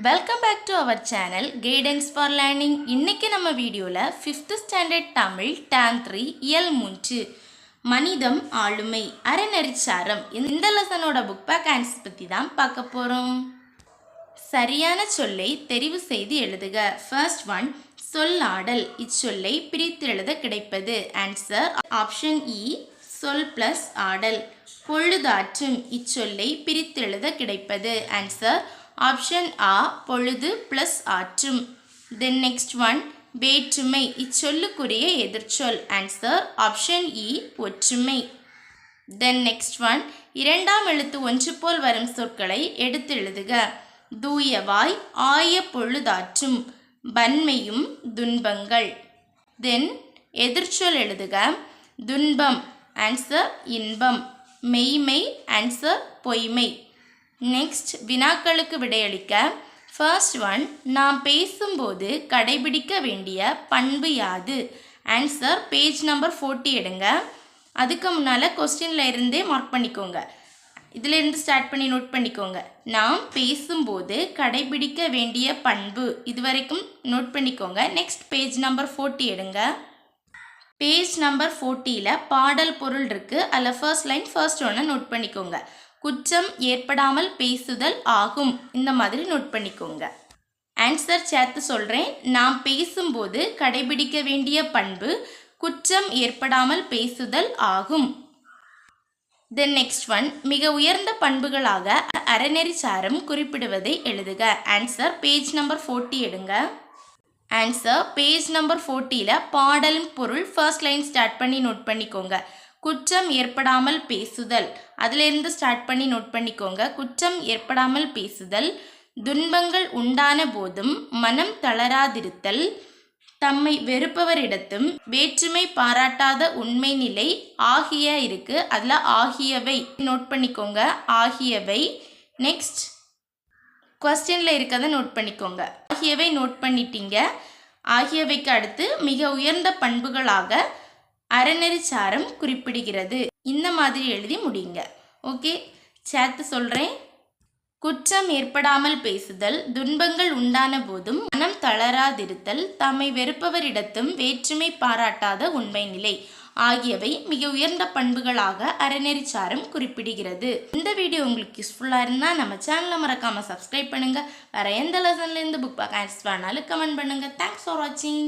Welcome back to our channel guidance for learning. இன்னைக்கு நம்ம வீடியோவில் 5th ஸ்டாண்டர்ட் தமிழ் டேர்ம் 3 இயல் 3 மனிதம் ஆளுமை அறநெறிச்சாரம் இந்த லெசனோட புக் பேக் ஆன்சர்ஸ் பற்றி தான் பார்க்க போகிறோம். சரியான சொல்லை தெரிவு செய்து எழுதுக. ஃபர்ஸ்ட் ஒன், சொல்லாடல். இச்சொல்லை பிரித்து எழுத கிடைப்பது. ஆன்சர் ஆப்ஷன் இ, சொல் பிளஸ் ஆடல். பொழுதாற்றும். இச்சொல்லை பிரித்து எழுத கிடைப்பது. ஆன்சர் ஆப்ஷன் ஆ, பொழுது பிளஸ் ஆற்றும். தென் நெக்ஸ்ட் ஒன், வேற்றுமை. இச்சொல்லுக்குரிய எதிர்ச்சொல். ஆன்சர் ஆப்ஷன் இ, ஒற்றுமை. தென் நெக்ஸ்ட் ஒன், இரண்டாம் எழுத்து ஒன்று போல் வரும் சொற்களை எடுத்து எழுதுக. தூயவாய், ஆய பொழுதாற்றும். வன்மையும் துன்பங்கள். தென் எதிர்ச்சொல் எழுதுக. துன்பம். ஆன்சர் இன்பம். மெய்மை. ஆன்சர் பொய்மை. நெக்ஸ்ட், வினாக்களுக்கு விடையளிக்க. ஃபர்ஸ்ட் ஒன், நாம் பேசும்போது கடைபிடிக்க வேண்டிய பண்பு யாது? ஆன்சர் பேஜ் நம்பர் 40 எடுங்க. அதுக்கு முன்னால் கொஸ்டினில் இருந்தே மார்க் பண்ணிக்கோங்க. இதிலிருந்து ஸ்டார்ட் பண்ணி நோட் பண்ணிக்கோங்க. நாம் பேசும்போது கடைபிடிக்க வேண்டிய பண்பு இது வரைக்கும் நோட் பண்ணிக்கோங்க. நெக்ஸ்ட் பேஜ் நம்பர் 40 எடுங்க. பேஜ் நம்பர் 40ல் பாடல் பொருள் இருக்குது. அதில் ஃபர்ஸ்ட் லைன் ஃபர்ஸ்ட் ஒன்றை நோட் பண்ணிக்கோங்க. குற்றம் ஏற்படாமல் பேசுதல் ஆகும். இந்த மாதிரி நோட் பண்ணிக்கோங்க. ஆன்சர் சேர்த்து சொல்கிறேன். நாம் பேசும்போது கடைபிடிக்க வேண்டிய பண்பு குற்றம் ஏற்படாமல் பேசுதல் ஆகும். தென் நெக்ஸ்ட் ஒன், மிக உயர்ந்த பண்புகளாக அறநெறிச்சாரம் குறிப்பிடுவதை எழுதுக. ஆன்சர் பேஜ் நம்பர் 40 எடுங்க. ஆன்சர் பேஜ் நம்பர் 40ல் பாடல் பொருள் ஃபர்ஸ்ட் லைன் ஸ்டார்ட் பண்ணி நோட் பண்ணிக்கோங்க. குற்றம் ஏற்படாமல் பேசுதல், அதிலிருந்து ஸ்டார்ட் பண்ணி நோட் பண்ணிக்கோங்க. குற்றம் ஏற்படாமல் பேசுதல், துன்பங்கள் உண்டான போதும் மனம் தளராதிருத்தல், தம்மை வெறுப்பவரிடத்தும் வேற்றுமை பாராட்டாத உண்மை நிலை ஆகிய இருக்கு. அதில் ஆகியவை நோட் பண்ணிக்கோங்க. ஆகியவை. நெக்ஸ்ட் கொஸ்டினில் இருக்கிறத நோட் பண்ணிக்கோங்க. ஆகியவை நோட் பண்ணிட்டீங்க. ஆகியவைக்கு அடுத்து மிக உயர்ந்த பண்புகளாக அறநெறிச்சாரம் குறிப்பிடுகிறது. இந்த மாதிரி எழுதி முடியுங்க. ஓகே, சேர்த்து சொல்கிறேன். குற்றம் ஏற்படாமல் பேசுதல், துன்பங்கள் உண்டான போதும் மனம் தளராதிருத்தல், தம்மை வெறுப்பவரிடத்தும் வேற்றுமை பாராட்டாத உண்மை நிலை ஆகியவை மிக உயர்ந்த பண்புகளாக அறநெறிச்சாரம் குறிப்பிடுகிறது. இந்த வீடியோ உங்களுக்கு யூஸ்ஃபுல்லாக இருந்தால் நம்ம சேனலை மறக்காமல் சப்ஸ்கிரைப் பண்ணுங்கள். வேறு எந்த லெசன்லேருந்து புக் பேக் ஆன்சர்ஸ் வேணாலும் கமெண்ட் பண்ணுங்கள். தேங்க்ஸ் ஃபார் வாட்சிங்.